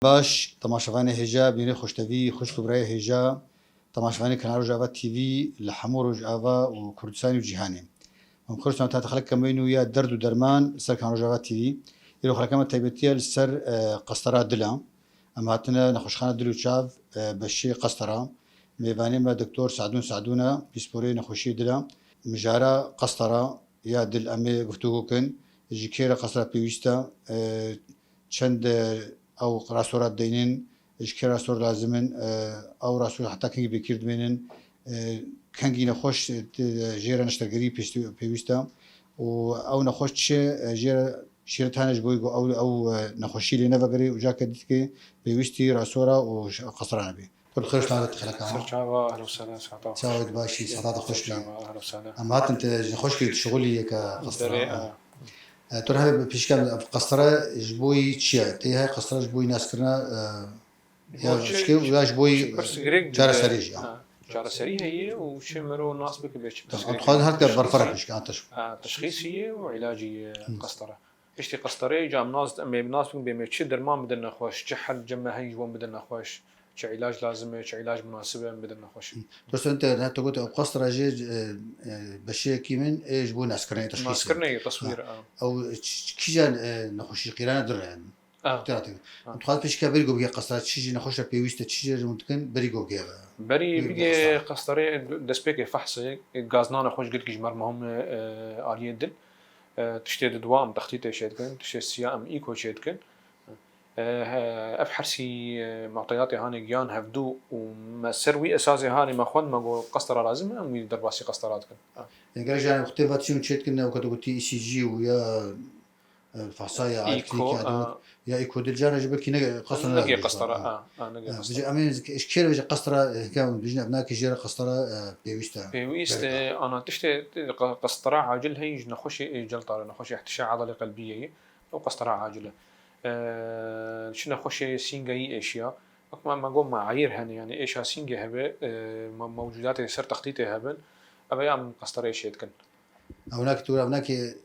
باش تماشاوانی هجا بینی خوشتوی خوش برای هجا تماشاوانی کانال رجاوا تیوی لحمو رجاوا و کردستانی و جهانی هم خرجنا تا تخلق كمينو يا درد ودرمان سر كانال رجاوا تیوی يلو خلقنا تایبتیه لسر قسطرات دلا اما هاتنا نخوشخانه دلو شاف بشي قسطره ميباني ما دكتور سعدونا بيسبوري نخوشي دلا مجارة قسطره يا دل امي گفتگو کن جيكيرا قسطره بيوستا چند او راسورات دينين اشكي راسور لازمن او راسور حتى كنجي بكيرد منن كنجي نخوش جيرا نشترگري بيوستا او نخوش جيرا شيرتانج بويغو او نخوشي لي نفغري وجا كديتكي بيوستي راسورا وقصران بي كل خير شلون تخلك سرچاوا اهلا وسهلا سعطاء سعود باشي سعطاء خوش اهلا وسهلا اما انت نخوش في شغلي كقصران ترى هاي بيشكل قصرة جبوي تشيا تي هاي قصرة جبوي ناس كرنا يا شكل ويا جبوي جارة سريج جارة سريع هي وشمرو ناس بك بيش تخاذ هالك برفرق مش كان تشخيصية وعلاجية قسطرة اشتي قسطرة جام ناس بك بيمشي درمان بدنا خوش جحل جمع هاي جوان بدنا خوش علاج لازمه علاج مناسبه بدنا خوش بس انت قلت قسطرة جي بشي كيمن ايش بو ناس كرنا تشخيص ناس كرنا تصوير او كيجان نخوش قيران در يعني تعرف تخاذ فيش كبير جو بيا قسطرة تشيجي نخوش بيويست تشيجي ممكن بري جو بيا بري بيجي قسطرة دسبيك فحص غازنا نخوش قلت كي جمر مهم عالية دل تشتي دوام تخطيط شيدكن تشتي سيام ايكو شيدكن افحرسي معطياتي هاني جيان هفدو وما سروي اساسي هاني ما خون ما قول قسطره لازم امي درباسي قسطرات كن يعني قال جان اختيفاتيون تشيت كنا وكتو قلتي اي سي جي ويا فحصايا ايكو يا ايكو دل جانا جبك كنا قسطره نقي قسطره نقي قسطره امين ايش كير بيجي قسطره كان بيجنا ابناك جيره قسطره بيويست انا تشتي قسطره عاجل هي نخش جلطه نخش احتشاء عضلي قلبيه او قسطره عاجله شنو خوشي سينجاي اشياء ما قوم معايير هن يعني ايش سينجا هبه موجودات يصير تخطيطي هبل ابي ام قسطره ايش كن هناك تقول هناك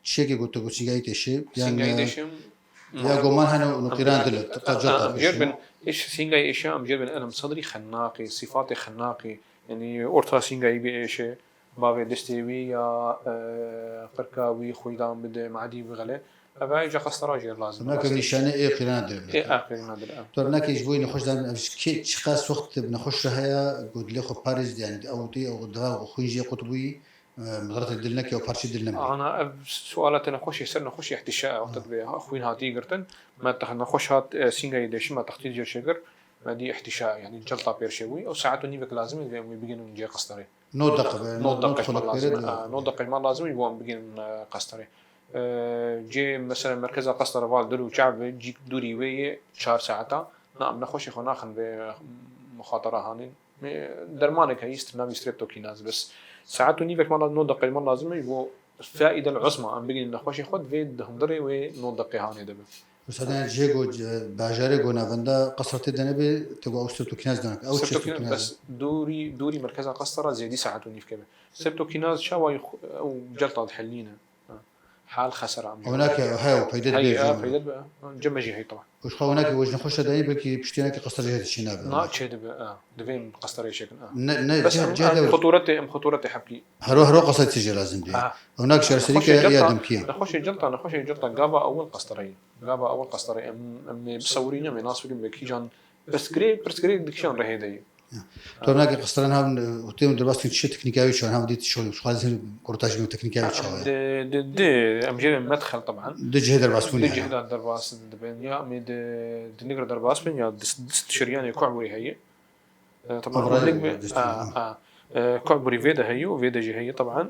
شيء قلت سينجاي تشي يعني يا قومان هنا نقيران دل تقجر جربن ايش سينجاي ايش ام جربن انا صدري خناقي صفاتي خناقي يعني اورتا سينجاي بايش بابي دستيوي يا قركاوي خويدان بده معدي بغله أبغى يجي قسطرة جير لازم. هناك نشانة إيه قيران دل. إيه قيران دل. هناك يجبوي نخش دام كي شخص وقت بنخش هيا قد لي خو باريس يعني أو تي أو دراو أخوي جي قطبي مدرسة دلنك أو بارش دلنا. أنا سؤالات نخش يصير نخش احتشاء وقت بيها أخوين هاتي قرتن ما تخنا نخش هات سينجا يدش ما تختيل جير شجر ما دي احتشاء يعني جلطة بيرشوي أو ساعات نيبك لازم بيجينا نجي قسطرة. نود دقة ما لازم يبغون بيجينا قسطرة. جي مثلا مركز قسطرة فال دلو شعب جيك دوري ويا 4 ساعات نعم نخش خنا خن بمخاطرة هانين درمانك هي استنام ستريبتوكيناز بس ساعات نيفك ما نود دقة ما لازم يبغوا فائدة العظمى أم بيجي نخش خد فيد هم دري ونود دقة هاني دبل بس هذا جيجو باجاري قونا فندا قصرت الدنبي تبغى ستريبتوكيناز دنك أو ستريبتوكيناز بس دوري مركز قسطرة زي دي ساعات ونيف كمان ستريبتوكيناز شاوي أو جلطة حلينا حال خسر عم هناك هاي وفايدة فايدة بقى جمجي هي طبعا وش هناك وجه نخش داي بكي بشتيناك قصر جهة الشناب نا تشهد بقى دفين قصر شكل بس خطورتي حبكي هروح قصر تيجي لازم دي هناك شهر سريكة يا دمكية نخش جلطة جابا أول قسطرية بصورينا من ناس بيقولون بكيجان بس كريك دكشان رهيدي هناك قصرنا هم وتيم درباس تشي تكنيكاوي شو هم ديت شغل شو لازم كورتاج من تكنيكاوي شو ده أمجير مدخل طبعا ده جهة درباس ده جهة درباس دبن يا ميد دنيقر درباس بن يا دست شريان كعبوري هي طبعا كعبوري فيدا هي وفيدا جي هي طبعا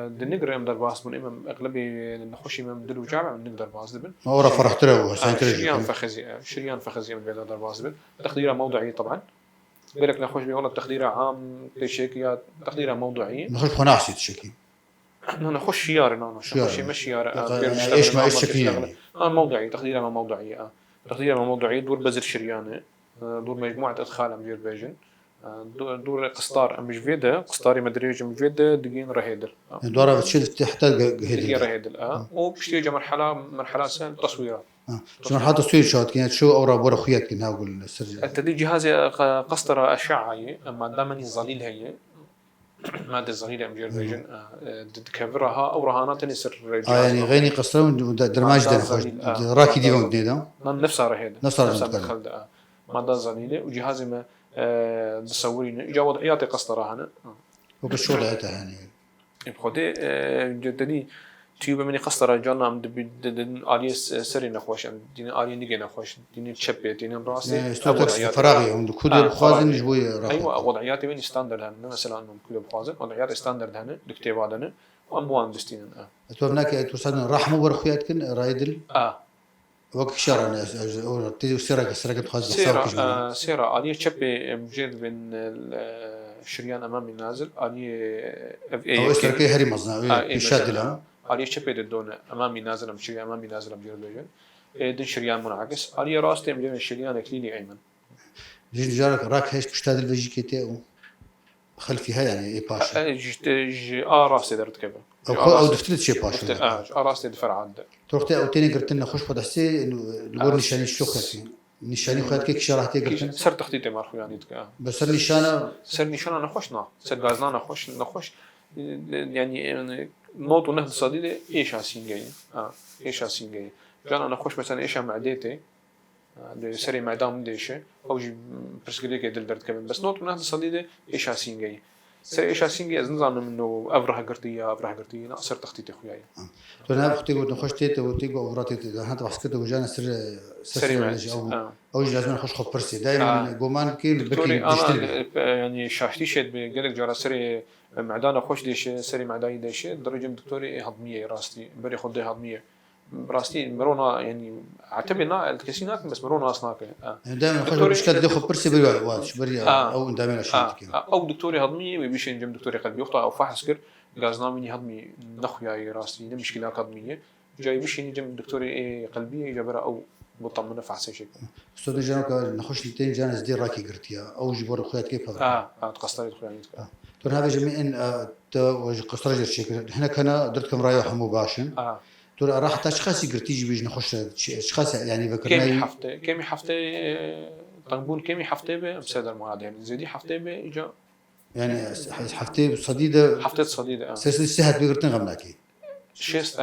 دنيقر ام درباس بن امام اغلبي نخش امام دلو جامع من نقدر باس دبن ورا فرحت له شريان فخزي من فيدا درباس دبن تقديره موضوعي طبعا بالك نخش بيقول تقديره عام تشيكيات تقديره موضوعيه نخش خناعسي تشيكي نخش شيار نخش مش شيار ايش ما شكل يعني موضوعي تقديره موضوعيه تقديره موضوعيه دور بزر شريانه دور مجموعه ادخال امجير بيجن دور قسطار مش فيدا قسطاري مدريج مش فيدا دقين رهيدل دوره بتشيل تحت هيدل رهيدل وبشتيجي مرحله سهل تصويرات شو مرحلة تصوير شات كانت شو أورا بورا خويات كنا أقول السرجة التدريب جهاز قسطرة أشعة هي أما دائما الظليل هي مادة الظليل أمجير فيجن تكبرها أو رهانات يصير يعني غيني قسطرة درماج ده خوش راكي ديفون جديدة نفسها رهيدة نفسها دخل مادة الظليلة وجهاز ما تصورين جا وضعيات قسطرة هنا وكشو وضعيتها يعني بخدي جدني تيوب مني قسطرة جانا عم دن آليس سري نخوش دين آلي نيجي نخوش دين تشبه دين براسي فراغي عند كل خوازن جوي أيوة وضعياتي وين ستاندرد هن مثلا إنهم كل خوازن وضعيات ستاندرد هن دكتور هذا وأموان دستين أتوقع توصلنا راح مو برخياتكن رايدل وقت شهر أنا تيجي سيرة بخاز سيرة آلية تشبه مجد بين الشريان أمامي نازل آلية أو إسرائيل هري مصنع يشاد لهم آلية تشبه الدون أمامي نازل أم شريان أمامي نازل أم جرد بيجن دين شريان منعكس آلية راستي مجد الشريان إكليلي أيمن جيل جارك راك هيش بشتاد الفيجي كتاعو خلفيها يعني إيه باشا راسي درت كبر أو دفترت شيء باشا راسي دفر عاد تروح أو تاني قلت لنا خوش فضح سي الور نشاني الشوكة فيه نشاني خد كيك شرحتي قلت سر تخطيطي مارخو يعني بس نشانة نخوشنا سر غازنا نخوش يعني نوت ونهد صديدة إيش هاسين جاي إيش هاسين جاي جانا نخوش مثلا إيش معدتي سري معدام ديشه أو جي برسكليك يدل درت كمان بس نوت ونهد صديدة إيش هاسين جاي سر إيش هاسين جاي أظن إنه أفرح قرطية ناقصر تخطيطي خوياي تنا بختي قلت نخوش تيت وتيجو أوراتي هذا بحسكت وجانا سري معلش أو لازم نخش خب برسي دائما جومان كيل بكي يعني شاشتي شد بقولك جرا سري معدان خوش ديش سري معداي ديش درجة دكتوري هضمية راستي بري خدي هضمية راستي مرونا يعني اعتبرنا الكسينات بس مرونا أصناك دائما خوش مشكلة دخل برسي بالواش بري أو دائما أشوفك أو دكتوري هضمية وبيش نجم دكتوري قلبي يخطأ أو فحص كر غازنا مني هضمي نخويا راستي مشكلة هضمية جاي بيش نجم دكتوري قلبية جبرة أو مطمنة فحص شيء. استاذ جانك نخش لتين جانس دي راكي قرتيا او جبر خويات كيف تقصرت خويات تون هذا جميعا وج قصرج الشكل احنا كنا درتكم رايح مباشر تون راح اشخاص قرتيجي بيجي نخش اشخاص يعني ذكرنا كم حفته طنبول كم حفته بسدر معاد يعني زيدي حفته اجا يعني حفته صديده سهت بيقرتن غمناكي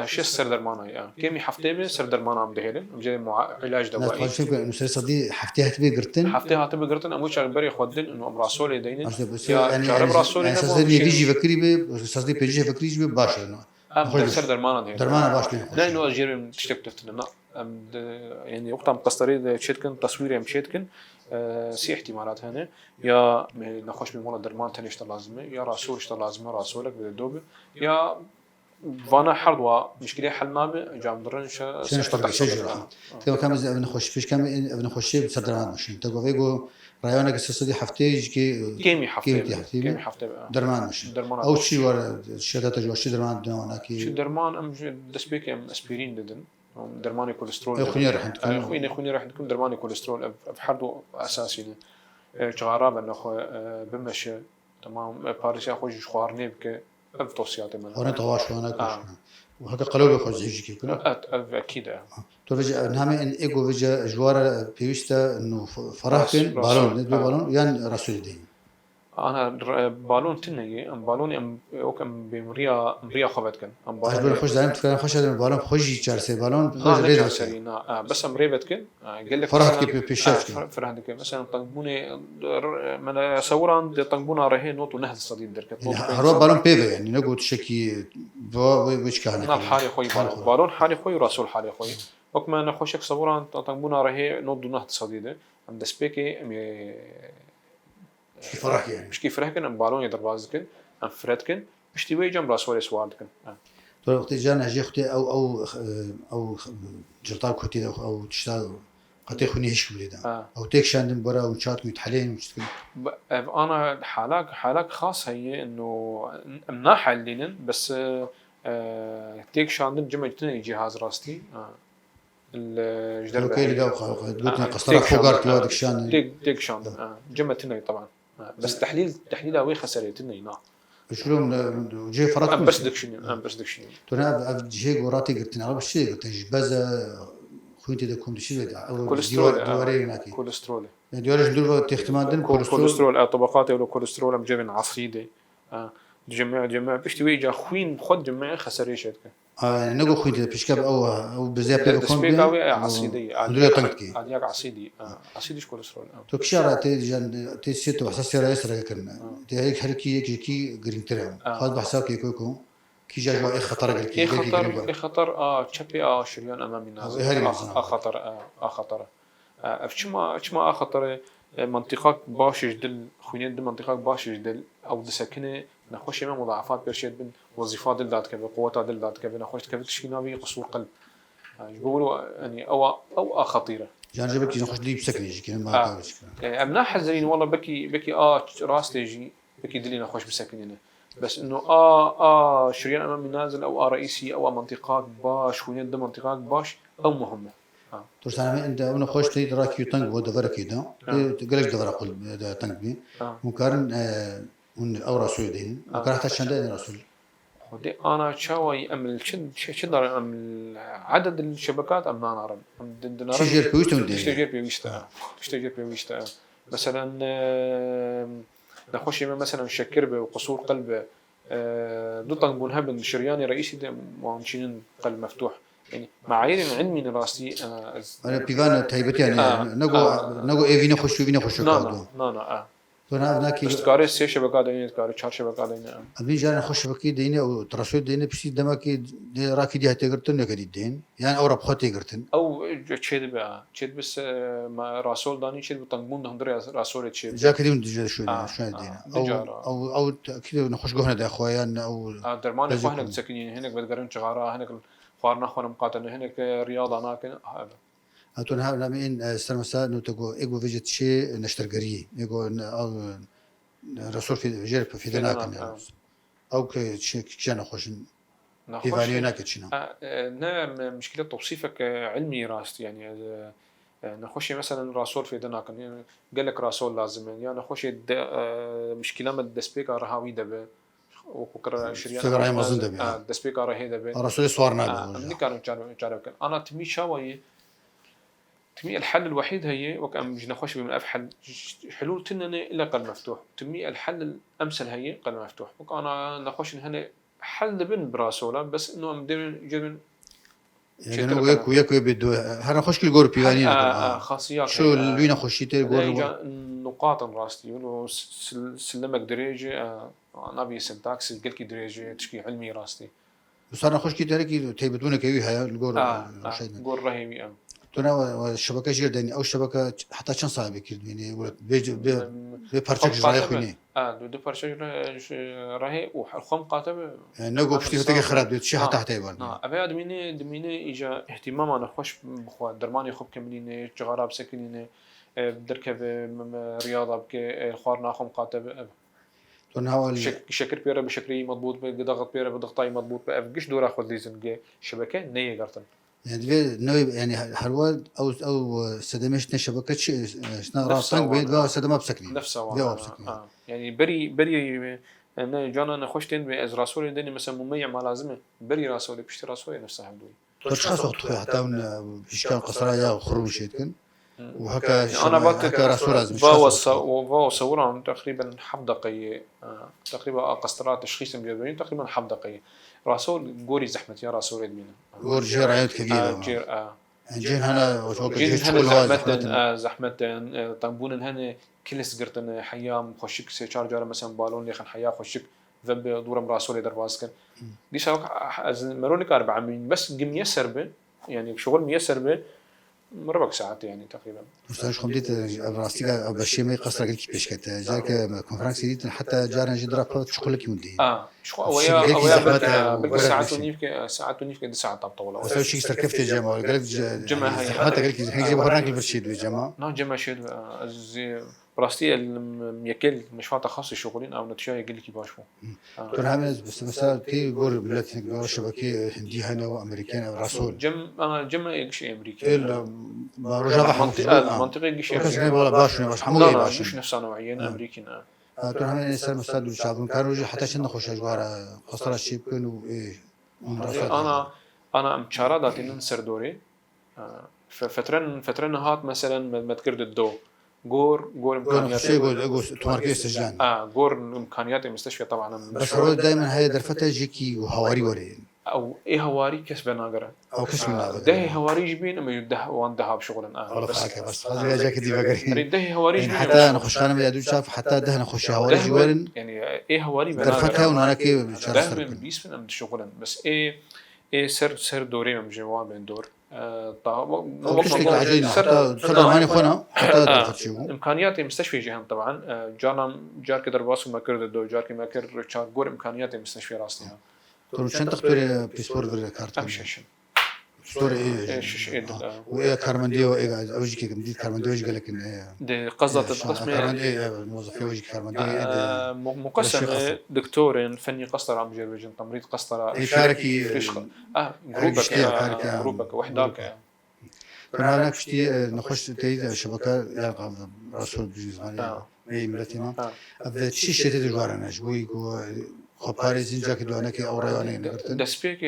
شيس سردر مانا كمي حفتة سردر مانا عم دهيلن وجاي علاج دوائي. ناس شوف إنه صدي حفتها تبي قرتن. حفتها تبي قرتن أموش على بري خودن إنه أمر رسولي دينين. يعني صدي بيجي فكري صدي بيجي فكري بباشر إنه. سردر مانا دهيلن. درمانا باشلين. لا إنه أجير تشتك تفتنا يعني وقتها مقصري شتكن تصويري مشتكن سي احتمالات هنا يا نخش بمولا درمان تاني اشتغل لازمه يا رسول اشتغل لازمه رسولك بالدوبه يا فانا حردوا مشكله حلنا جام درنش شجره تو كم بنخش فيش كم بنخش بصدران مش تقول فيجو رايونك السياسي حفتيج كيمي حفتي درمان مش او شيء ورا الشهادات جو درمان دون شي درمان ام دسبيك ام اسبيرين ددن درماني كوليسترول اخويا راح عندكم درماني كوليسترول بحردوا اساسي شغارة انه بمشي تمام باريس اخوي خوارني بك توصيات من وانا طواش وانا وهذا قلوب خوش يجي كنا اكيد تو فيجا نعم ان ايجو فيجا جوار بيوستا انه فرحكن بالون يعني رسول دين انا بالون تنجي ام بالوني ام اوكم بمريا خبتكن ام بالون خوش دائما تفكر خوش هذا بالون خوش جالسه بالون خوش ريد سرينا بس ام ريبتكن قال لك فرحك بيشاف فرحك مثلا طنبوني من صوران طنبونا رهين نوت ونهد الصديد دركت هرب بالون بيفا يعني نقول تشكي ويش كان حالي خوي بالون حالي خوي رسول حالي خوي حكم انا خوشك صوران طنبونا رهي نوت ونهد الصديد عند سبيكي فرح يعني مش كيف فرحكن ام بالون يضرب بازكن ام فرتكن مش تبي جنب راس ولا سواردكن تو وقت جانا جي اختي او جرطال كوتي او تشتغل قتي خوني هيش بليدا او تيك شاندن برا وشات متحلين انا حالك خاص هي انه مناحه لينن بس تيك شاندن جمعتني جهاز راستي الجدر اوكي لقاو قلت قصره فوقارت وادك شاندن تيك شاندن جمعتني طبعا بس تحليلها وين خسرتني نا شلون جي فرق بس دكشني تو انا جي قراتي قلت انا بس شيء قلت بازا خوين تدا كم شيء ده أو كوليسترول دواري ناكي كوليسترول دواري دول احتمال دين كوليسترول طبقات ولا كوليسترول مجمع عصيدة جمع بيشتوي جا خوين خد جمع خسريشتك نقول خوين تدا بيشكب أو بزيادة بكون بيه عصيدي عدولة طنكي عاديك عصيدي عصيديش كوليسترول تو كشارة تيجان تيسيت وحساس رئيس ركن تهيك حركي يجي قرين ترى خد بحساك يكوكو كي جا جو خطر قال كي خطر شبي شريان امامي ناس خطر خطر افشما خطر منطقه باش جدل خوين دل منطقه باش جدل او دسكنه نخوش ما مضاعفات برشيد بن وظيفات دل ذات كبه قوات دل ذات كبه نخوش كبه تشكيناوي قصور قلب يقولوا يعني او خطيره يعني بكي نخش لي بسكن يجي كان ما امنا حزين والله بكي راس تيجي بكي دلي نخوش بسكننا بس انه شريان امامي نازل او رئيسي او منطقات باش وين ده منطقات باش او مهمه ترسانه انت انا خوش تي راكي تنق بود فرق كده قالك دفر اقول تنق بي مقارن من اورا سويدين مقارن حتى شندين رسول ودي انا شاوي امل شدر امل عدد الشبكات ام نارم تشجير بيوستون تشتجر بيوشتا مثلا نخش مثلا شكر بقصور قلب دو طنبون هبن شرياني رئيسي ده وانشين قلب مفتوح يعني معايير علمي راسي انا بيفان تايبتي يعني نقو ايفين خشو نا فانا هناك استقاره سي شبكه دينه استقاره 4 شبكه دينه ابي جانا خش بكي دينه او ترسو دينه بشي دماكي راكي دي هتقرتن كدي دين يعني او ربخو تقرتن او تشيد بس ما راسول داني تشيد بطنبون هندري راسول تشيد جا كدي من شو دينه او اكيد نخش جهنا ده اخويا او درمان اخوانك تسكنين هناك بتقرن شغاره هناك خوارنا خونا مقاتل هناك رياضه هناك هاتون ها لامين سرمسا نوتو ايجو فيجيت شي نشترغري ايجو او رسول في جرب في ذاك او كشان خوش في فاليو ناكتشنا مشكله توصيفك علمي راست يعني نخش مثلا راسول في ذاك قال لك راسول لازم يعني نخش مشكله مد دسبيكا رهاوي دبه وكرر شريان دسبيكا رهي دبه راسول صورنا اللي كانوا جارب انا تمي شاوي تمي الحل الوحيد هي وكأن جينا خوش بمن أفحل حلول تنني إلا قلب مفتوح تمي الحل الأمثل هي قلب مفتوح وكأنا نخوش إن هنا حل بن براسولا بس إنه مدير جد يعني وياك بدو هذا خوش كل جور بياني خاصيات شو اللي نخشي تقول نقاط راستي ولو سلمك درجة نبي سنتاكس قلك درجة تشكي علمي راستي بس أنا خوش كي تركي تيبتونه كيوي هاي الجور جور رهيبي تنا الشبكة جيردني أو الشبكة حتى كم صعب كير يعني يقول بيبارشك جراي خيني دو بارشك راهي وخم قاتب نقول بشتي تيجي خراب بتشي حتى حتى يبان أبي دميني إجا اهتمام أنا خوش بخوا درماني خوب كمليني جغراب سكنيني بدركب رياضة بك خوارنا خم قاتب شكر بيرة بشكري مضبوط بضغط بيرة بضغطاي مضبوط بأفجش دورة خذ لي زنقة شبكة نية قرطن يعني نوي يعني هرواد او سدمش نشبكه شنا راسن بين سدمه بسكني نفسه يعني بري انا جانا نخشتين باز راسول دني مثلا مميع ما لازمه بري راسول بشتي راسول نفسها بدوي تشخص وقت حتى بشكل قصرايا وخروج شيتكن وهكا انا هكا راسول لازم وفاو صورهم تقريبا حب دقيقه تقريبا قسطرات تشخيص مجربين تقريبا حب دقيقه راسول جوري زحمة يا راسول إدمينا. جور جير عيد كبيرة. جين هنا جين هنا زحمة طنبون هنا كل سقرتنا حيام خشك سيشار جارة مثلا بالون ليخن حياة خشك ذب دورم راسول يدر باسكن. دي ساق مرونك 4 من بس جم يسر به يعني شغل ميسر به مربع ساعات يعني تقريبا. مستعش خمديت راستيكا بشيء ما يقصر قلك بيش كت جاك كونفرنس ديت حتى جارنا جدرا شغل لك يمدي. شو ويا بالساعات ونيفك دي ساعات طولة. وسوي شيء استركفت الجامعة قالك جماعة حتى قالك هيجي بهرانك البرشيد بالجامعة. نعم جماعة شيء زي براستي الميكل مش فاضي خاص شغلين أو نتشاي يقول لك يباشوا. ترى هم بس مثلا في جور بلاد جور شبكة هندي هنا وأمريكان رسول. جمع إيش أمريكي. إلا رجع منطقة إيش. بس والله باش حمولي باش. مش نفس نوعيين أمريكان. ترى هم الإنسان مستعد للشعب كانوا رجع حتى شن نخش أجوار قصر الشيب كانوا إيه. أنا مشارة داتين سردوري. فترة نهات مثلا ما تكرد الدو جور امكانيات تماركي استجان جور امكانيات المستشفى طبعا بس هو دائما هي درفته جيكي وهواري ورين او ايه هواري كسب ناقره او كسب ناقره ده هواري جبين اما يده وان ذهب شغلا بس هذا جاك دي بقري ده هواري يعني حتى انا خش انا بدي شاف حتى ده نخش هواري جوارن يعني ايه هواري درفتها وانا كي ده من بيس من شغلا بس ايه سر دوري من جواب من دور مشكلة عجينة حتى صرنا معي خونا حتى درفت شيء إمكانيات المستشفى جهان طبعا جار كدر باسو ما كرد الدو جار كما كر تشار جور إمكانيات المستشفى راستها تقول شن تختار بيسبور في الكارت أمشيشن تختار إيه وإيه كارمانديو إيه أوجي كم دي كارمانديو إيش قال لك إن ده قصة القسم كارمانديو موظف أوجي كارمانديو مقسم دكتورين فني قسطرة عم جربجن تمريض قسطرة كاركي جروبك وحداك كنا هناك شتي نخش تيجي شبكة يلقى رسول بجزمانية أي ملتنا أبدا شيء تيجي جوارنا شوي خباري زنجاك دونا كي أورياني نقدر دسبيك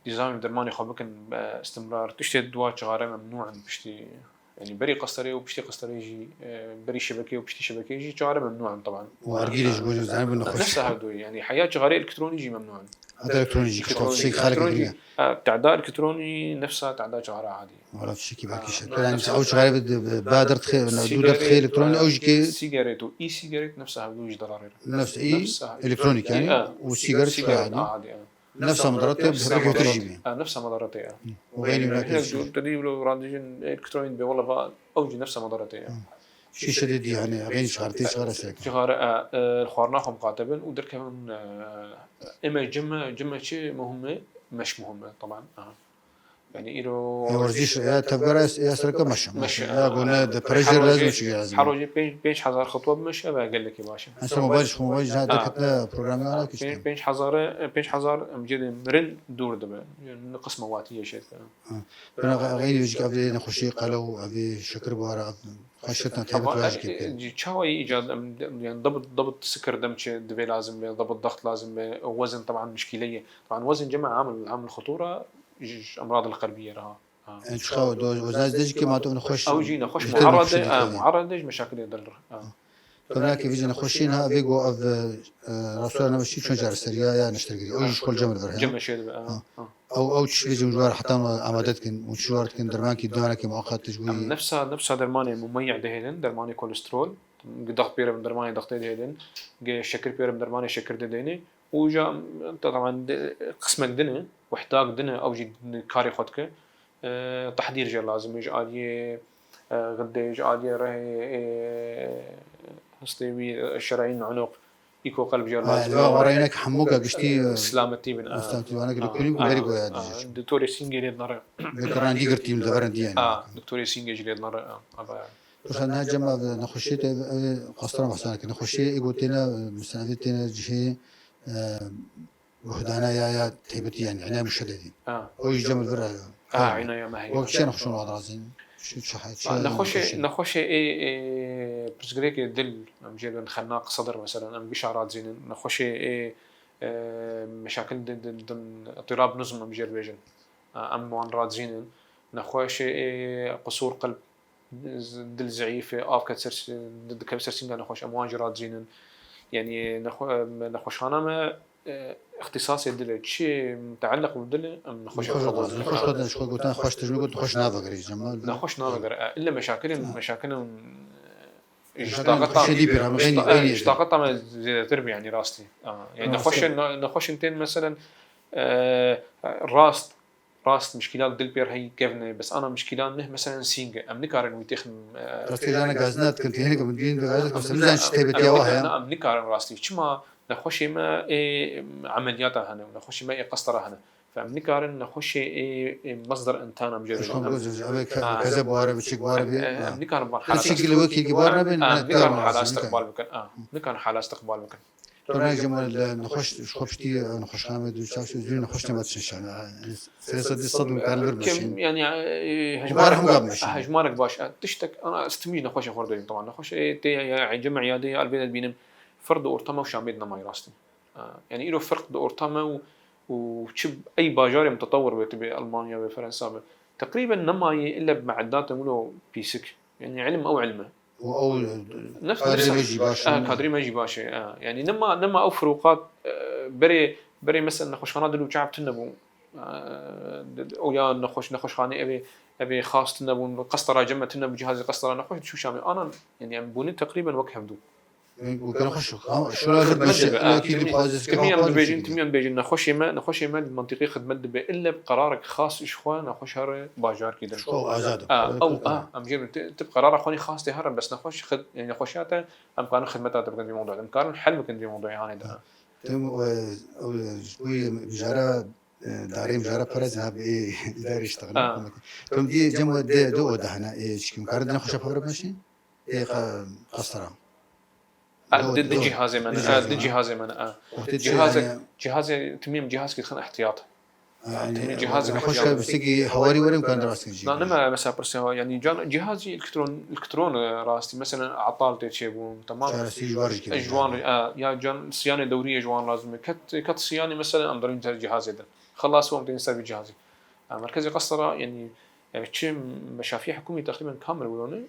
في نظام درماني خبكن استمرار تشتي دواء شغارة ممنوع بشتي يعني بري قسطري وبشتي قسطري يجي بري شبكة وبشتي شبكة يجي شغارة ممنوع طبعا وأرجيلش بقول زين بنخش نفسها هدوي يعني حياة شغارة إلكتروني يجي ممنوع هذا إلكتروني شيء خارج تعداء إلكتروني نفسها تعداء شغارة عادي ولا في شيء باقي شيء يعني أول شغارة بادر تخيل دودر تخيل إلكتروني أو جي سيجاريت وإي سيجاريت نفسها بدوش ضرر نفس إي إلكترونيك يعني والسيجاريت عادي نفسها مضرته بحبك ترجمي نفسها مضرته وغير هناك تدريب لو راندجين إلكتروني والله أوجي نفسها مضرته شيء شديد يعني غير شغارتي شغارة سلك شغارة الخوارناهم قاتبا ودر كمان إما جمة شيء مهمة مش مهمة طبعا يعني إيرو ورزيش يا تبقى يا سرقة مش قلنا ده بريشر لازم شيء لازم حروجي بينش حزار خطوة مش أبى قال لك يا باشا هسه موبايل هذا كتنا برنامج على كيش بينش حزار مجد مرن دور دبا يعني قسم واتية شيء أنا غير يجيك أبدي نخشي قالوا أبي شكر بوارا خشيتنا تهبط واجك جي شوي إيجاد يعني ضبط سكر دمش دبي لازم ضبط ضغط لازم وزن طبعا مشكلية طبعا وزن جمع عامل خطورة أمراض القلبية رها إيش خاو وزاز دج كي ما تو نخش أو جينا خش معرض دج مشاكل يضر طبعا كيف يجي نخشينها فيجو أف رسولنا مشي شو جار سريع يا نشتري أو يشكل جمل برهن جمل شيء بقى أو تشوي جمجوار حتى عمادتكن وشوارتكن درمانكي دوانك مؤقت تجوي نفسها درماني مميع دهيدن درماني كوليسترول ضغط بيرم من درماني ضغط دهيدن شكر بيرم درماني شكر دهيدن وجا طبعا قسمك دنا واحتاج دنا أو جي كاري خدك تحضير جل لازم يجي عالية غدا يجي عالية راهي هستوي الشرايين عنق يكو قلب جل لازم ورينك حموكا قشتي سلامتي بن سلامتي وانا قلت كلهم غير قوي دكتور سينجي نرى ذكران دي قرتي من دبرن دي يعني دكتور سينجي جل نرى بس أنا جمع نخشيت قصرا محسن كنا نخشي يقولنا مستندتنا جهة وهدانا يا تهبتي يعني عناية مشددين أو يجمع الفرع عناية ما هي وقتين نخشون وضرازين نخش برزقريك دل مجيل خناق صدر مثلا أم بشعرات زين نخش مشاكل ضمن اضطراب نظم مجيل بيجن أم وانرات زين نخش قصور قلب دل زعيفة كتسر ضد كسر سنة نخش أمواجرات زين يعني نخش أنا ما اختصاصي دل شيء متعلق بالدل أم نخش نخش تجربة نخش نافقر جمال نخش نافقر إلا مشاكل اشتاقتها ما زي تربي يعني راستي يعني نخش انتين مثلا راست مشكلات دل بير هي كيفنا بس أنا مشكلات نه مثلا سينجا أم نكارن ويتخن راستي أنا جازنات كنت هنا قبل دين بغازك بس مزان شتيبت يا واحد أم نكارن راستي شما نخش ما عملياتها هنا ونخش ما قسطرة هنا فمنكارن نخش مصدر انتانا مجرد كذا بوارب بشيك بوارب نكارن حالات الوكيل جبارنا بين نكارن حالات استقبال بكن نكارن حالات استقبال بكن طبعا جمال نخش خبشتي نخش خامد وشاف زين نخش نبات شنشان سياسة دي صدم كان غير ماشين يعني هجمارك باش تشتك انا استمي نخش خردين طبعا نخش تي جمع عيادية البلد بينهم فرد أورتما وشامبيدنا ما يراستن يعني له فرق بأورتما وشب أي باجاري متطور بألمانيا بفرنسا تقريبا نماي الا بمعدات نقولوا بيسك يعني علم او علمه او نفس كادري ما يجي باشا كادري ما يجي باشا يعني نما او فروقات بري مثلا نخش خانه دلو شعب تنبو او يا نخش خانه ابي خاص تنبو قسطره جمه تنبو جهاز قسطره نخش شو شامي انا يعني بوني تقريبا وقت حمدو ممكن نخش شو لازم مش كيف بخازس تميان بيجي نخش يما المنطقي خدمه دبي الا بقرارك خاص اشخوان نخش هر باجار كده او ازاد او ام جيب تب قرار اخواني خاص تهرب بس نخش يعني نخشاته امكان خدمتها تبقى في موضوع امكان حل ممكن في موضوع يعني ده تم شوي بجارة دارين بجارة برز هاب إيه داري يشتغل تم دي جمع دو ده هنا إيش كم كارد نخش أفكر ماشي إيه قصرة دي جهازي من دي جهازي من جهازي تميم جهاز كي خن احتياط يعني جهازك نخش بسقي حواري ولا كان راسك لا نما مثلا برسه يعني جهازي الكترون راستي مثلا عطال تشيبون تمام اجوان يا جان صيانه دوريه جوان لازم كت صيانه مثلا امدرين جهازي ده خلاص هو مدين يسوي جهازي مركزي قصره يعني شيء مشافيع حكومي تقريبا كامل ولا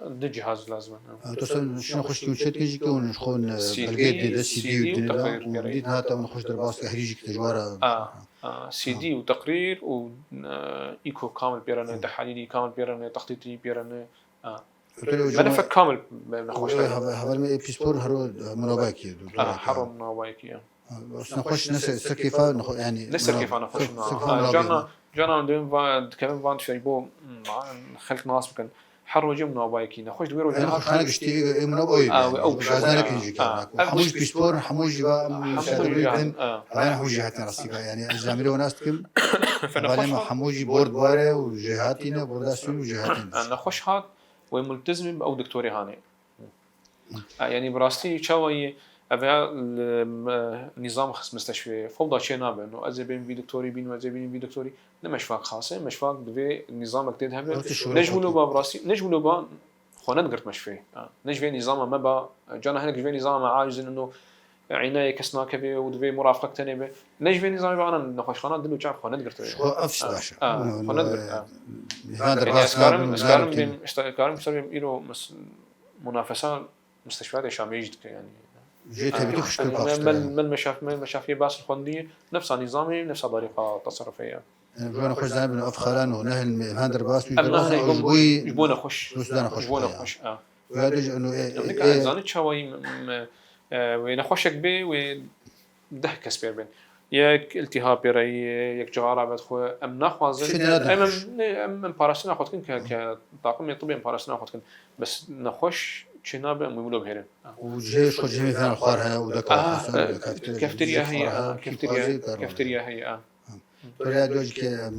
ده جهاز لازم توصل شنو نخش كم شت كيجي كون نخون بالجيد ده سي دي وديت هاتا ونخش درباس هريجك تجوارا سي دي وتقرير و ايكو كامل بيرنا تحاليلي كامل بيرنا تخطيطي بيرنا ملفك كامل نخش هذا بيسبور هرو منوباكي حرو منوباكي بس نخش نفس كيفا يعني نفس كيفا نخش جانا عندهم كمان فان شيبو خلق ناس ممكن حرو جم منوباكي نخش دويرو نخش خانق اشتي منوباي او غازالك يجي كمان حموج بيسبور حموج بقى حموج جهات راسيكا يعني زاميلو ناس كم فنخش حموجي بورد باره وجهاتنا بورداسيون وجهاتنا نخش هات وملتزم او دكتوري هاني يعني براستي شوي أبيع النظام خص مستشفى فوضى شيء نابع إنه أزبين في دكتوري بين وأزبين في دكتوري مشفاق خاصة مشفاق بفي نظام كتير هم نجملوا براسي نجملوا با خونات قرت مشفى نجفي نظام ما با جانا هناك جفي نظام عاجز إنه عناية كسنا كبي ودفي مرافقة تانية نجفي نظام أنا نخش خانات دلو شعب خونات قرت شو أفس باشا خونات قرت هذا الراس كارم بسبب إيرو منافسة مستشفيات شامية يعني جيتها بتخش كل من مشافي باس الخندية نفس نظامي نفس طريقة تصرفية جوانا خوش زعما بنو أفخران ونهل هاندر باس يبون أخش وهذا إنه إيه زانت شوي ونخشك بي وده كسبير بين يك التهاب بيري يك جغارة بدخو أم نخوازن أم باراسنا أخذ كطاقم طبي باراسنا أخذ بس نخش شناب مولو بهرن وجهش خد جميع ثاني الخارها ودكا كافتيريا هي كافتيريا هي ترى دوج كي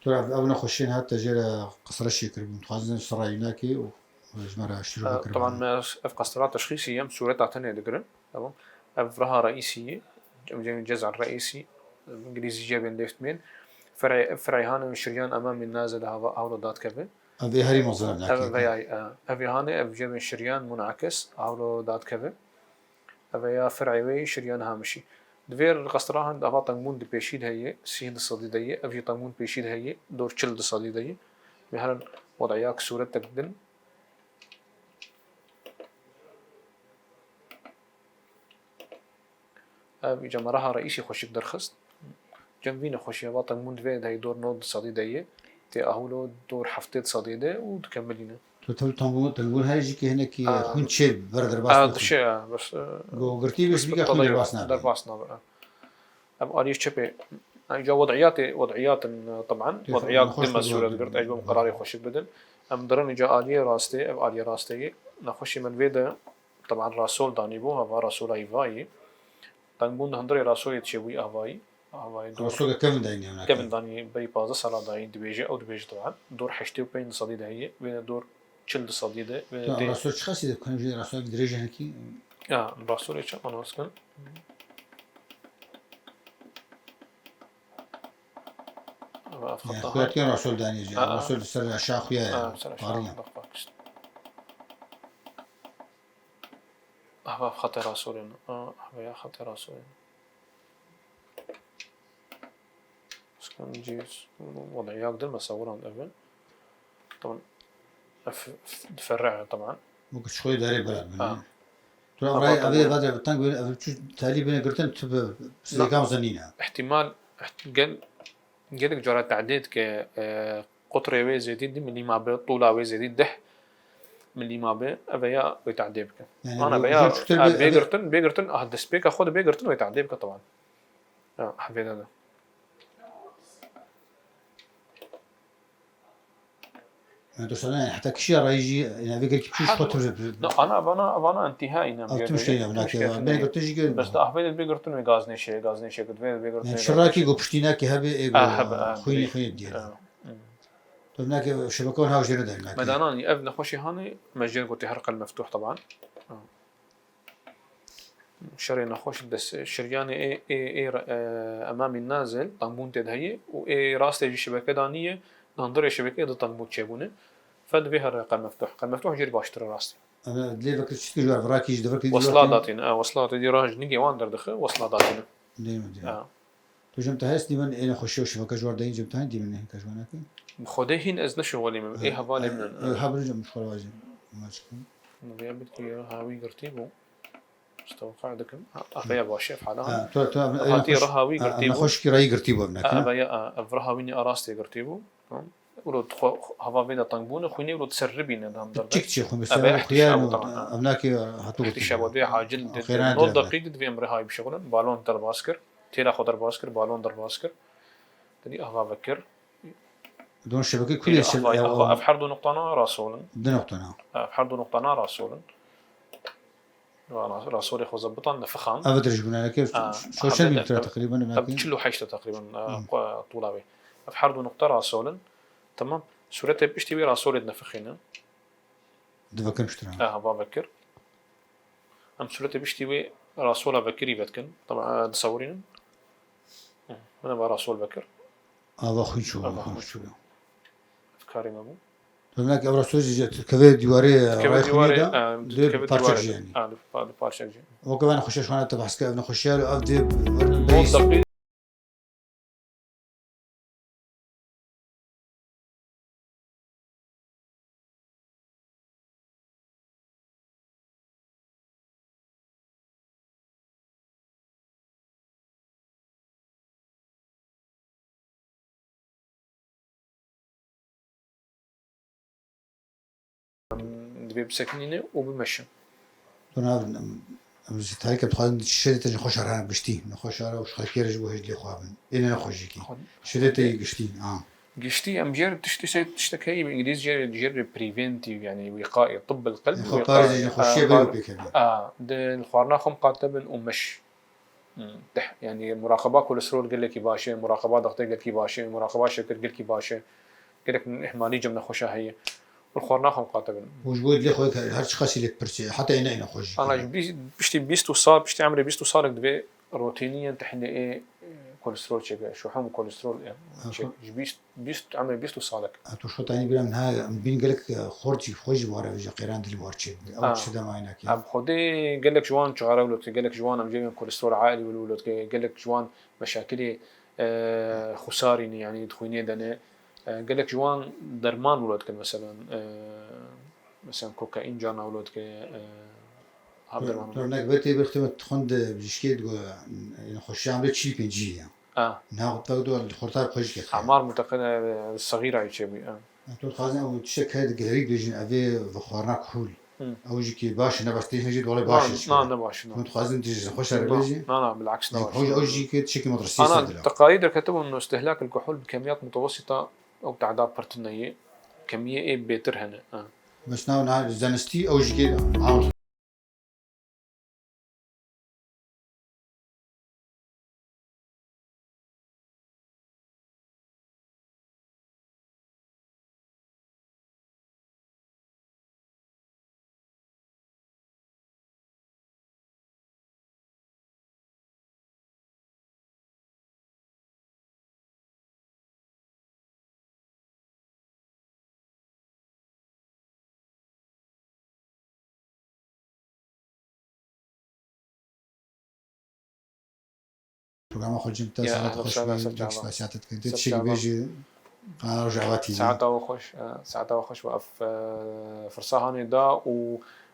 ترى أبنا خشين هات جرا قصر الشكر متخزن سرايناكي وجمرة اشتروا بكرة طبعا في قصرات تشخيصية صورتها تانية دقرن تمام أفرها رئيسية الجذع الرئيسي الإنجليزي جابين ليفت مين فرعي هان شريان أمامي النازل هذا دات كفي أبي هاري مظلم أبي هان جابين شريان منعكس هذا دات كفي أبي فرعي وي شريان هامشي دوير قصراهن دفع تنمون دي بيشيد هي سين الصديدية أبي تنمون بيشيد هي دور تشل الصديدية بهذا وضعياك صورة تقدم جمرها رئيسي خوشك درخست جنبينا خوشي باطن مون فيد هي دور نود صديدية تي أهولو دور حفتة صديدة وتكملينا تنقول هاي جيك هنا كي خون شيب بردر باسنا الشيء بس قرتي بس بيجا خون درباسنا درباسنا أم أريش شبه جا وضعيات طبعا وضعيات دم مسؤولة قرت أجمع قراري خوش بدل أم درني جا آلية راستي أو آلية راستي نخشي من فيدا طبعا راسول دانيبو هذا راسول هيفاي تنقول هندري راسول يتشوي هواي راسول كم دايني هناك كم داني بي بازا صار داين دبيجة أو دبيجة طبعا دور حشتي وبين صديدة هي بين دور شلد صديدة راسول شخص إذا كان يجي راسول درجة هكي راسول إيش أنا أسكن خويا كان راسول داني جا راسول سر شاخويا قاريا هذا خطر راسولنا هذا خطر راسولنا سكان جيس وضعيات دل مصورة قبل طبعا تفرع طبعا ممكن شوي داري بلد ترى رأي أبي بعد تانق تالي بين قرتن تب سلكام زنينة احتمال قالك جرى تعديد قطر وزيدين دي من اللي ما بين طولها وزيدين ده من اللي ما بين أبيا ويتعديبك يعني أنا أبيا بيقرتن أهدس بيك أخذ بيقرتن ويتعديبك طبعا حبيت هذا يعني حتى كشي رايجي يعني بيقول كيف خطر لا أنا انتهائي نعم تمشي هناك بيقرتن تيجي بس أحبيت بيقرتن ويغازني شيء كنت بيقرتن شراكي قبشتيناك هبه خوي ديال هناك شبكون هاو جرد هناك مداناني أبنى خوشي هاني مجال قلت حرق المفتوح طبعا شري نخوش بس شرياني اي امامي النازل طنبون تدهي واي راس تجي شبكه دانيه ننظر الشبكه ضد طنبون تشيبونه فد بها الرقم المفتوح جري باشتري راسي انا دلي فكرت شتي جوار براكيش دفرك وصلاتاتنا وصلات دي راج نيجي واندر دخل وصلاتاتنا ديما تو جمت هاس دي من انا خشوا شبكه جوار داين جمت دي من هيك جوانك خديهن از نشغلي من اي هبالي من هبرج مش خلاص ماشي نبي بدي هاوي قرتيبو استوقع دكم أبيا باشيف حالها هاتي رهاوي قرتيبو نخش كراي قرتيبو ابنك أبيا أفرهاويني أراستي قرتيبو ولو هوا بيدا طنبونه خويني ولو تسربين هذا تكتشي خو بس خيان ابنك هاتو احتشاب بيع عاجل نود دقيقة في أمر هاي بشغل بالون درباسكر تيلا خضر باسكر بالون درباسكر تدي أهوا بكر دون شبكة كل شيء أفحردو نقطنا راسولا دون نقطنا أفحردو نقطنا راسولا راسولي خو زبطان نفخان أبدرج بنا كيف شو شنو تقريبا كله حيشته تقريبا طولابي أفحردو نقطة راسولا تمام سورته بيشتي راسول نفخينا دفكر مشتري بابكر ام سورته بيشتي راسول بكري بتكن طبعا تصورين انا براسول بكر اخوي شو افكاري مامو هناك راسول جت كذا ديواري بارشج يعني بارشج وكمان نخش شلون تبحث كيف نخش له افدي بسكنينه وبمشي أنا هيك بتخلي شدت نخش على بشتي نخش على وش خير جوه هجلي خوابن إني نخش كي شدت يقشتي قشتي أم جرب تشتكي بالإنجليزي جرب بريفنتيف يعني وقائي طب القلب وقائي نخشي بيوبي ده الخوارنا خم قاتبن ومش يعني مراقبة كوليسترول قال لك باشا مراقبة ضغط قال لك باشا مراقبة شكر قال لك باشا قال لك من إحمالي جمنا خوشها هي والخوارنا خم قاتبن وجود لي خويك هرش خاسي لك برسي حتى هنا نخش أنا بشتي بيستو صار بشتي عمري بيستو صار دبي روتينيا تحني إيه كوليسترول شيء شو حمو كوليسترول يعني بيست عمري بيستو صالك تو شو تاني بلا من هاي بين قال لك خرجي خوجي بورا في قيران دل بورشي أو شو ده ما هناك أب خدي قال لك جوان شعراء ولد قال لك جوان أم جايين كوليسترول عالي والولد قال لك جوان مشاكلي خساري يعني دخويني دنا قال لك جوان درمان ولد مثلا كوكايين جانا ولد عبد الرحمن هناك بيتي بختم تخند بجشكيت نخش عملت تشيل بنجي ناخذ تاخذوا الخرطار بخش كده أعمار متقنة صغيرة يشبي تو خازن او تشك هاد جالري ديجن افي فخورنا كحول او جيكي باش نباش تيجي ولا باش لا باش تو خازن تيجي خوش ربيجي لا بالعكس لا خوش او جيكي تشكي مدرسي أنا التقارير كتبوا إنه استهلاك الكحول بكميات متوسطة أو تعداد برتنية كمية إيه بيتر هنا بس ناو زانستي او جيكي عاود برنامج خود جمتا ساعات خوش بيجي ساعات كنت تشكي بيجي أنا رجع واتي ساعتها وخش وقف فرصة هاني دا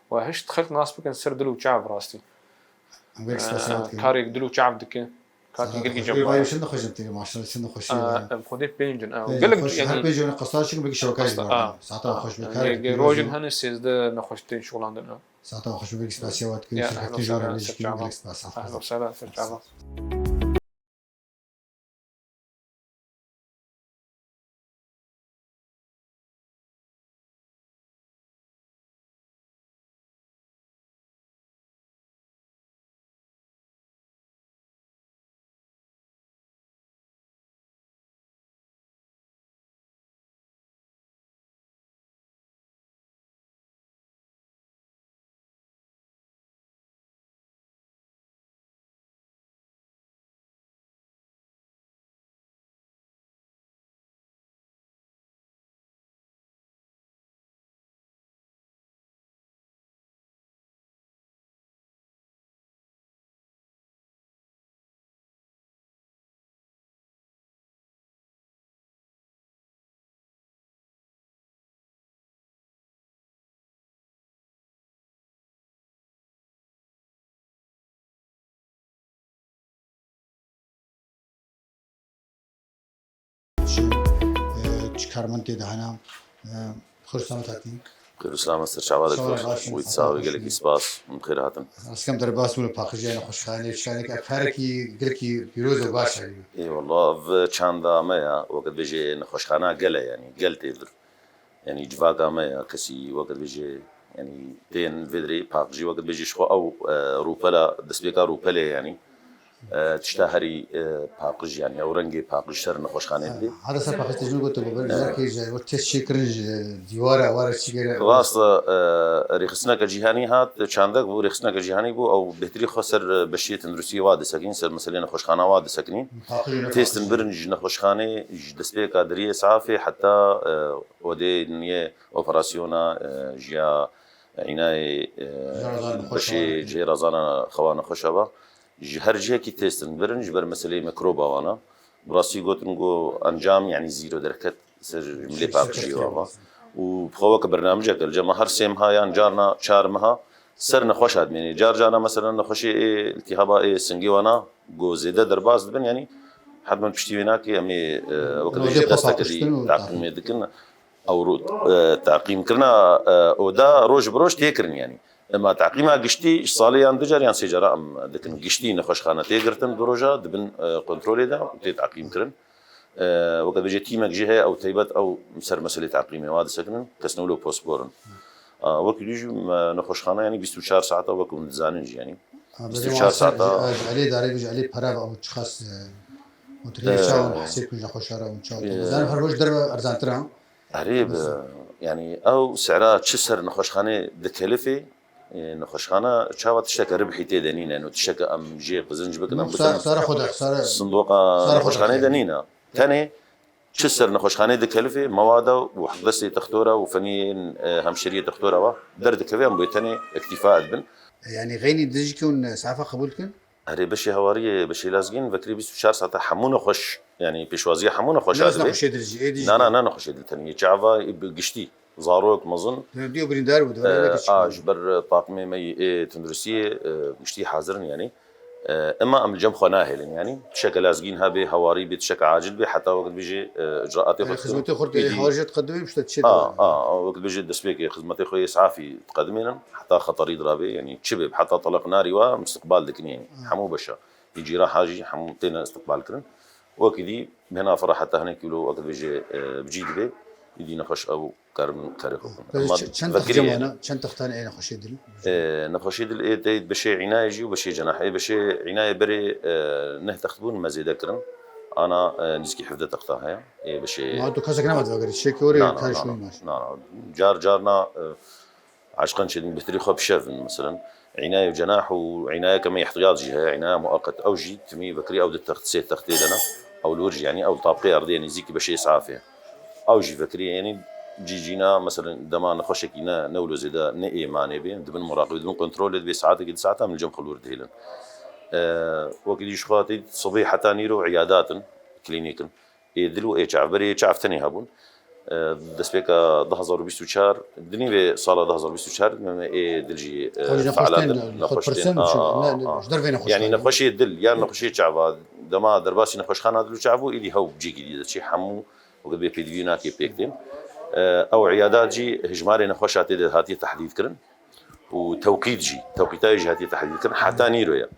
وهش دخلت ناس بكن سر دلو شعب راستي كاريك دلو شعب دكين كاريك قلقي جمع بايو شنو خوش جمتي ماشاء الله شنو خوش خدي بينجن قلق يعني بيجي قصار شنو بيجي شبكات ساعتها خوش بكاريك روجن هني سيز ده نخش تين شغل عندنا ساعتها خوش بيجي سباسيوات كل شركة تجارة بيجي بيجي سباسيوات أهلا وسهلا سرجعنا كارمنتي دهنا خرسانة تاتي كرسلام مستر شعبادك ويتساوي قالك إسباس بخير هاتن أسكم درباس ولا باخجي أنا خوش خاني شانك أفكاركي قلكي بيروز وباشا إيه والله في تشاندا مايا وقت بيجي نخوش خانا قلا يعني قلت يدر يعني جواكا مايا كسي وقت بيجي يعني تين فيدري باخجي وقت بيجي شخو أو روبلا دسبيكا روبلا يعني تشتهري باقج يعني او رنگي باقج سر نخوش خانه دي هذا سر باقج تجنو قلت ببرجاكي جاي وتشي كرنج ديواره وارا شي راس رخصنا كجهاني هات چاندك بو رخصنا كجهاني بو او بهتري خسر بشيه تندرسي واد ساكن سر مثلا نخوش خانه واد ساكنين تيستن برنج نخوش خانه دسبيكا دريه صافي حتى ودي نيه اوبراسيونا جيا عنايه بشي جي رزانا خوانه خوشبه هر جهه کی تستن برنج بر مسئله میکروب آوانا براستی گوتنگو انجام يعني زيرو دركت سر ملي باقشي وابا وبخوك برنامجك الجماهير سيمها يعني جارنا شارمها سر نخوش يعني جارنا مثلا نخوشي التهابا سنجي وانا جو زيده درباز بن يعني حد من بشتيناك امي وقت بيجي دستك اللي تعقيم يدكنا او تعقيم كرنا ودا روج بروج تيكرن يعني اما تعقيمها قشتي صاليا دجر يعني سيجرا ام دكن قشتي نخوش خانه تيغرتن بروجا دبن كنترولي دا تي تعقيم كرن وقت بيجي تيمك جهه او تيبت او مسر مساله تعقيمي واد سكنن كسنولو بوسبورن وقت يجي نخوش خانه يعني 24 ساعه وكم زانج يعني 24 ساعه عليه داري بيجي عليه براف او تشخص وتريشاو حسيت من نخوش راه ونشاو زين هروج درب ارزان ترى قريب يعني او سعرها تشسر نخوش خانه دكلفه نخوشخانه تشاوت تشتكى ربحي تدنينا انه تشتكى ام جي قزنج بكنا صار خد خساره صندوق نخوشخانه دنينا ثاني تشسر نخوشخانه دكلفه مواد وحدثي تختوره وفنيين همشريه تختوره درد كفي ام بيتني اكتفاء بن يعني غيني دجكون سعفه قبولكن هري بشي هواريه بشي لازقين بكري 24 ساعه حمونه خوش يعني بيشوازيه حمونه خوش هذا لا نخوش دل ثاني شعفه بقشتي زاروك مظن ديو بريندار جبر طاقمي مي تندرسية مشتي حاضرن يعني اما ام الجم خناهل يعني بشكل لازقين هابي هواري بشكل عاجل به حتى وقت بيجي اجراءات خدمتي خرطي حوارجه تقدمي باش تتشد وقت بيجي دسبيك خدمتي خويا اسعافي تقدمين حتى خطر يضربي يعني تشبب حتى طلق ناري ومستقبل دك يعني حمو بشا يجي راح حاجي حمو تينا استقبال كرن وكذي هنا فرح حتى هنا كيلو وقت بيجي بجيد به يدي نخش او كارم كاريخو شن تخجمنا شن تختار انا خشيد نخشيد الايد بشي عنايه جي وبشي جناحي بشي عنايه بري نه تختبون مزيد كرن انا نسكي حفظه تقطاها بشي ما تو كاسك نمط وغير شي كوري كان شوي ماشي جارنا عشقا شدين بتريخه بشافن مثلا عنايه وجناح وعنايه كما احتياط جهه عنايه مؤقت او جي تمي بكري او تختسيت تختي لنا او الورج يعني او طابقي ارضيه يعني زيكي بشي اسعافيه او جي فكري يعني جينا مثلا دما نخشكينا نولو زيدا نئي ماني بي دبن مراقبه دبن كنترول دبي ساعات قد ساعتها من الجم خلور دهيلن وقت يشخاطي صبيحه تانيرو عيادات كلينيك يدلو اي عبري عفتني هابون دسبيكا 2024 دني به سال 2024 اي دلجي فعالات نخشتين يعني نخشي دل يعني نخشي شعب دما درباسي نخش خانه دلو شعبو اللي هو بيجي جديد شي حمو وقت بيدينا كي بيكتم او عيادات جي هجماري نخوشات هاتي تحديد كرن وتوقيت جي توقيتاي جي هاتي تحديد كرن حتى نيرو يا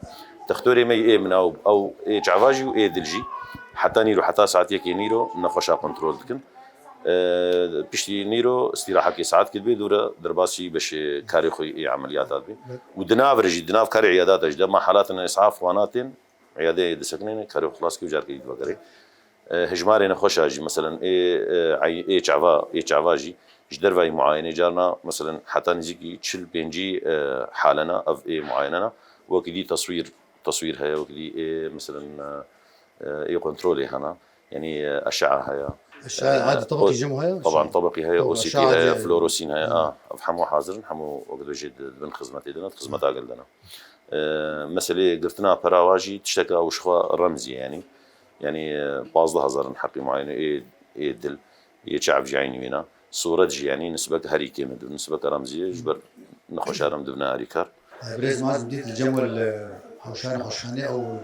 تختوري مي اي من او اي عواجي واي دلجي حتى نيرو حتى ساعتي كي نيرو نخوشا كنترول كن بيشتي نيرو استراحه كي ساعات كدبي دوره درباسي باش كاري خوي عمليات بي ودناف رجي دناف كاري عيادات اجدا ما حالاتنا اسعاف واناتين عياده دسكنين كاري خلاص كي وجار كي دوغري هجماري نخوشا جي مثلا اي عواجي جدرفاي معاينه جارنا مثلا حتى نزيكي تشل بينجي حالنا اف اي معاينه وكدي تصوير هي وكدي مثلا اي كنترولي هنا يعني اشعه هي الشعه عادي طبقي جمو هي طبعا طبقي هي او سي تي هي فلوروسين هي افحمو حاضر نحمو وقت جد بن خدمتي دنا خدمتها قلنا مساله قرتنا براواجي تشتكى وشخوا رمزي يعني باز هزار حقي معينه اي دل يشعب جايني وينا صورة جي يعني نسبة هريكة من نسبة رمزية جبر نخش رمز دبنا هريكار بريز ماز بديت الجمل حوشان خوشاني او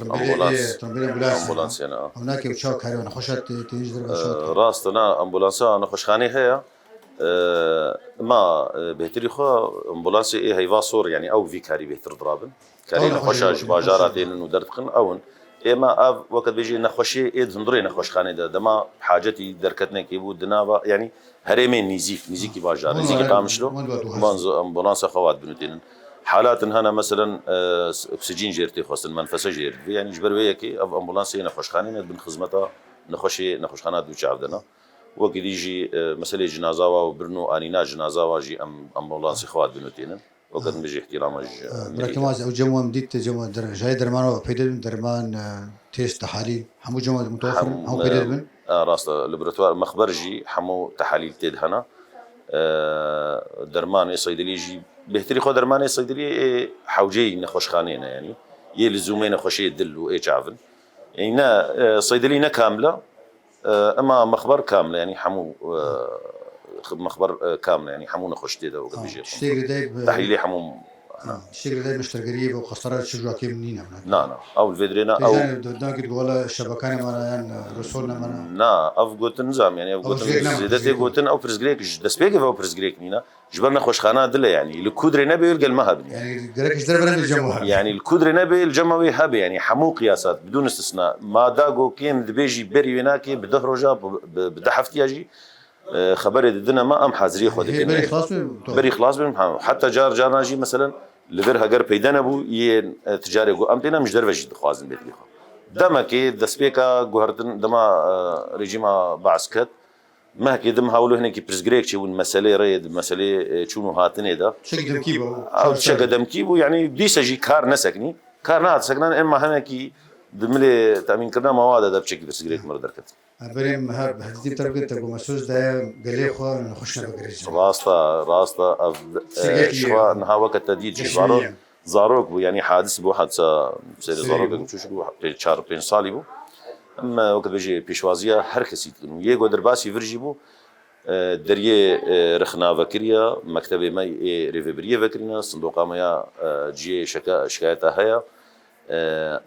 امبولانس انا هناك وشاك هاري نخشت تيجي راستنا امبولانسا نخشخاني هي ما بهتري خو امبولانسي اي هيفا صور يعني او فيكاري بهتر ضرابن كاري نخشاج باجاراتين ودرتقن اون اما اف وقت بيجي نخشي ايد هندري نخش خانه دما حاجتي دركتنا كيبو دنابا يعني هرمين نيزيكي باجار نيزيكي قامشلو منزو امبولانس خوات بنتين حالات هنا مثلا اكسجين جيرتي خاص المنفسه جير يعني جبر وياكي اف امبولانس نخش خانه بن خدمتها نخش خانه دو شعبنا وقت يجي مساله جنازه وبرنو انينا جنازه واجي امبولانس خوات بنتين وقت بيجي احترام بركماز او جمو مديت جمو جاي درمان بيدل درمان تيست تحاليل حمو جمو متوفر حمو بيدل بن راس لابراتوار مخبرجي حمو تحاليل تيد هنا درمان صيدلي جي بهتري خو درمان صيدلي حوجي نخش خانينا يعني يلزومين خوشي دل و عافن يعني صيدلينا كامله اما مخبر كامله يعني حمو مخبر كامل يعني حمونا خش تيدا وقت بيجي تحليلي حموم الشيء اللي مشتر قريب وقصرات شجوا كيم نينا لا او الفيدرينا او دونك تقول الشبكان مانا رسولنا مانا لا اف قلت نظام يعني اف قلت زيدتي قلت او برزغريك دسبيك او برزغريك نينا جبرنا خوش خانه دله يعني الكودري نبي يلقى المهب يعني قالك ايش دربنا الجمهور يعني الكودري نبي الجموي هبي يعني حمو قياسات بدون استثناء ما داغو كيم بيجي بري ويناكي بدهرجا بدحفتياجي خبر ددنا ما ام حاضري خو دك بري خلاص حتى جارنا جي مثلا لفر هجر بيدنا بو ي تجاري جو امتنا مش درفج خوازن بيت لي دمكي دسبيكا جوهرتن دما ريجيما بعسكت ما كي دم هاولو هنا كي برزغريك شي مساله ريد مساله شنو هاتني دا شقدم كيبو او شقدم كيبو يعني ديسجي كار نسكني كارنات سكنان اما هنا كي دملي تامين كرنا مواد دا بشكل برزغريك مر دركت بريم هاب هدي تربيت تبو مسوس ده قالي خو نخشنا بقريش راستا شوا نها وقت تديد جبارو زاروك بو يعني حادث بو حادثه سير زاروك شو شو 4 سالي بو اما وقت بيجي بيشوازيا هر كسي يجو درباسي فرجي بو دريه رخنا فكريا مكتبه ماي ريفبريه فكرنا صندوق مايا جي شكايتها هيا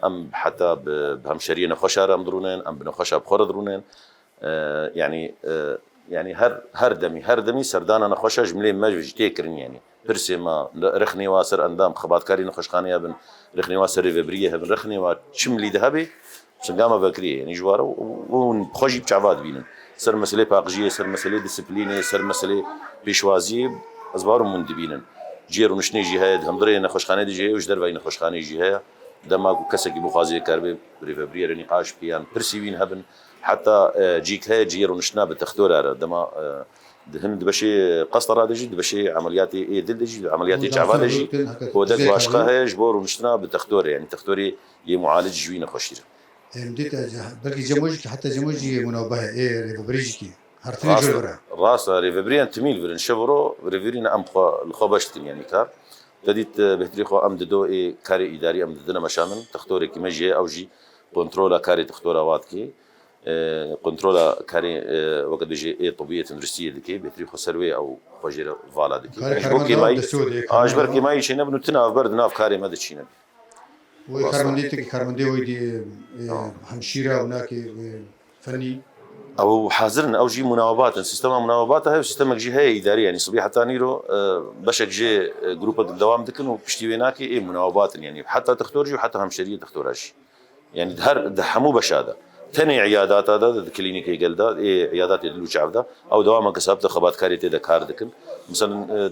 ام حتى بهمشريه نخوشار ام درونين ام بنخوشا بخور درونين يعني هر دمي سردانا نخوشا جمله ماج تيكرن يعني برسي ما رخني واسر اندام خبات كاري نخوشخانيه بن رخني واسر ريفبريه بن رخني وشملي ذهبي سنقامه فكريه يعني جواره وخوجي بشعبات بينن سر مسألة باقجية سر مسألة ديسبلينة سر مسألة بيشوازية أزبارهم مندبينن جيرو نشني جهاد هم دري نخوشخانة دي جهاد وش دربي نخوشخانة جهاد دما كسكي بخازي كربي بريفبرير نقاش بيان برسيوين هبن حتى جيك هاي جيرو نشنا بتختور دما هند بشي قصر هذا جد بشي عملياتي إيه دل جي عملياتي شعبان جي ودك واشقة هاي جبور ونشنا بتختور يعني تختوري يمعالج جوين خوشير بديت بلكي جموجك حتى جموجي منوبه ايه ريفبريجكي هرتني جبره راس ريفبريان تميل برن شبرو ريفبرينا ام الخوبشت يعني كار بديت بهتريخو ام ددو اي كاري اداري ام ددنا مشامن تختوري كي مجي او جي كنترولا كاري تختورا واتكي كنترولا كاري وقت بيجي اي طبيعه روسيه دكي بهتريخو سروي او فجر فالا دكي بوكي ماي اجبر كي ماي شي نبنو تنا برد ناف كاري ما دشينا كارمندي ويدي همشيره هناك فني او حاضرنا او جي مناوبات سيستم مناوبات هاي سيستم جي هي اداريه يعني صبيحه تانيرو بشك جي جروب الدوام دكن وبشتيويناكي اي مناوبات يعني حتى تختورجي وحتى همشريه تختوراش يعني دهر دحمو بشاده ثاني عيادات هذا كلينيكي جلدا اي عيادات يدلو شعبدا او دوام كسبت خبات كاريتي دكار دكن مثلا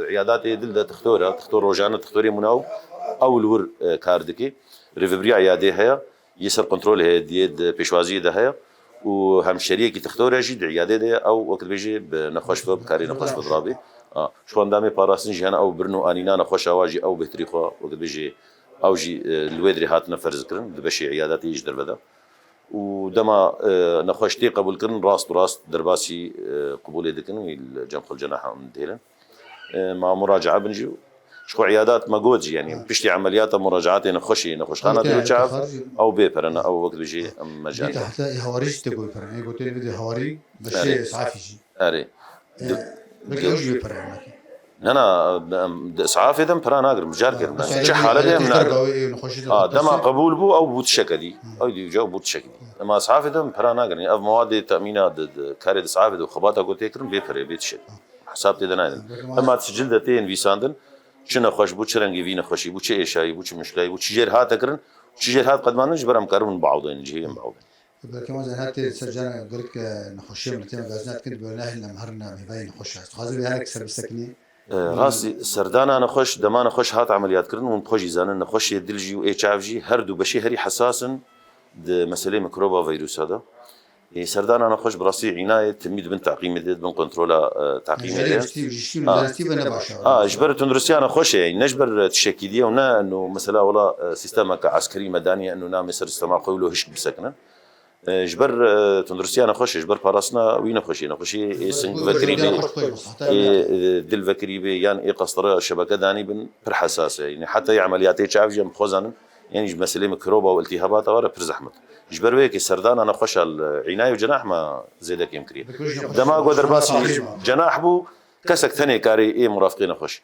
عيادات يدل تختور روجانه تختوري مناو او الور كاردكي ريفبري عياده هي يسر كنترول هي ديد بيشوازي ده هي وهم شريكي تختار جد عياده ده او وقت بيجي بنخوش بكاري نخوش بضرابي شو عندامي باراسن جهنا او برنو انينا نخوش اواجي او بهتريخو وقت بيجي او جي الويدري هاتنا فرز كرن بشي عيادات يجدر بدا ودما نخوش تي قبول كرن راس براس درباسي قبول دكن الجنخ الجناح مدهلن مع مراجعه بنجي شكو عيادات ماجوجي يعني بيشتي عمليات مراجعات نخش خانه ديال شعب او بيبرنا او وقت بيجي مجاني حتى هواريش تقول برا قلت لي بدي هواري بشي اسعافي جي اري بلكي اوجي بيبرا انا اسعافي دم برا ناقر مجاركر شي حاله دي دما قبول بو او بوت شكدي او دي جو بوت شكدي اما اسعافي دم برا ناقر يعني اف مواد تامينات كاري اسعافي دو خباطه قلت يكرم بيبرا بيتشك حسابتي دنا اما تسجل دتين فيساندن شنو خوش بو شرنجي فينا خوشي بو شي شاي بو مشكله بو جير هات كرن جير هات قد ما نجبر امكار من بعضين جي من بعضين كما زين هات سجانا قال لك نخشي من تيم غازنات كنت بناه لنا مهرنا مبين نخش خازي هيك سر بسكني راسي سردانا نخش دما نخش هات عمليات كرن ونخش زان نخش دلجي و اتش اف جي هردو بشي هري حساسن د مساله ميكروبا فيروس هذا سردانا انا خوش براسي عنايه تميد بن تعقيم ديد بن كنترولا تعقيم جبرت روسيا خوش يعني نجبر تشكيليه ونا انه مثلا ولا سيستم عسكري مدني انه نام يصير سيستم قوله هش بسكنه جبر روسيا خوش جبر باراسنا وين خوشينا خوشي سنك فكريبي دل فكريبي يعني قصر شبكه داني بن حساسه يعني حتى عمليات اتش اف جي مخزن يعني مساله ميكروبا والتهابات ورا برزحمت جبر ويك السردان انا خوش العنايه وجناح ما زيدك يمكن دماغ ودرباس جناح بو كسك ثاني كاري اي مرافقين خوش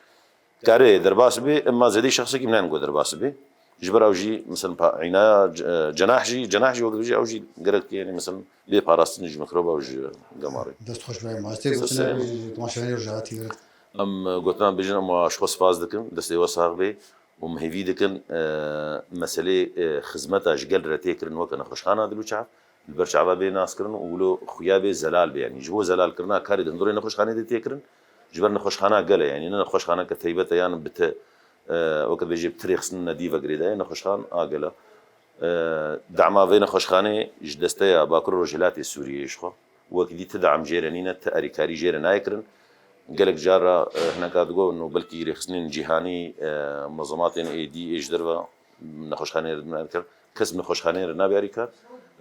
كاري درباس بي اما زيدي شخصي منين نقول درباس بي جبر اوجي مثلا عنايه جناح جي وقت بيجي اوجي قرك يعني مثلا لي باراس نجي ميكروبا وجي قماري دست خوش معي ماستر تماشاني رجعتي قلت بيجي ما اشخاص فاز دكن دستي وصاغ بي ومهيفي دكن مسألة خدمتها جقل رتيكرن وكنا خوشخانة دلو شعب البرشعبة بي ناس كرن وقولوا خويابي زلال بي يعني جبو زلال كرنا كاري دندوري نخوشخانة دي تيكرن جبرنا خوشخانة قلة يعني نخوشخانة كثيبة يعني بت وقت بيجي بتاريخ سنة ديفا قريدة نخوشخان قلة دعما بين خوشخانة جدستيا باكر رجلاتي السورية يشخو وقت دي تدعم جيرانينا تأري كاري جيران يكرن قالك جارة هنا كاتقول إنه بلكي رخصنين جهاني منظماتين اي دي ايش دربا نخوشخانة ردنا أذكر كسب نخوشخانة ردنا بأريكار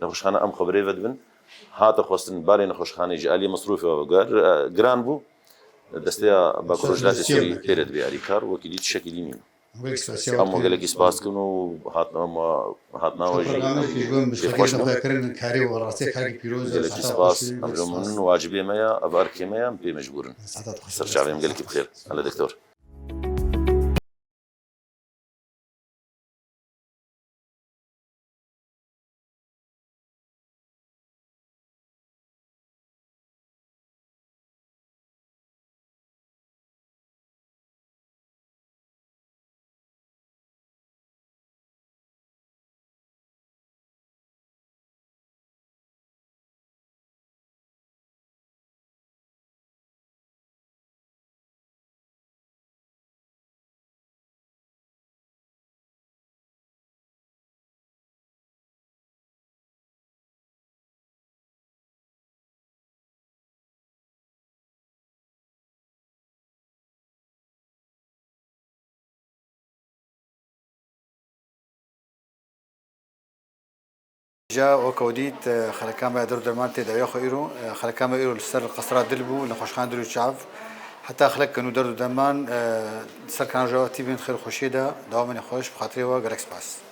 نخوشخانة أم خبري فدبن هات خوستن باري نخوشخانة جالي مصروفي وقار جران بو دستيا باكروجلات السوري تيرد بأريكار وكيديت شكل يمين ئەم گەلێکی سپاسکن و هاتناوەژێکی سپاس ئەمرۆ من واجبێمەیە ئەبارکێمەیە پێ مەجبورن سەرچاوێم گەلێکی بخێر هەلە دکتۆر. جا وكوديت خلكان بقى درو درمان تدا ياخو إيرو خلكان بقى إيرو السر القصرات دلبو لخوشخان درو الشعب حتى خلك كانوا درو درمان سر كانوا جواتي بين خير خوشيدا دائما خوش بخاطري وجركس باس.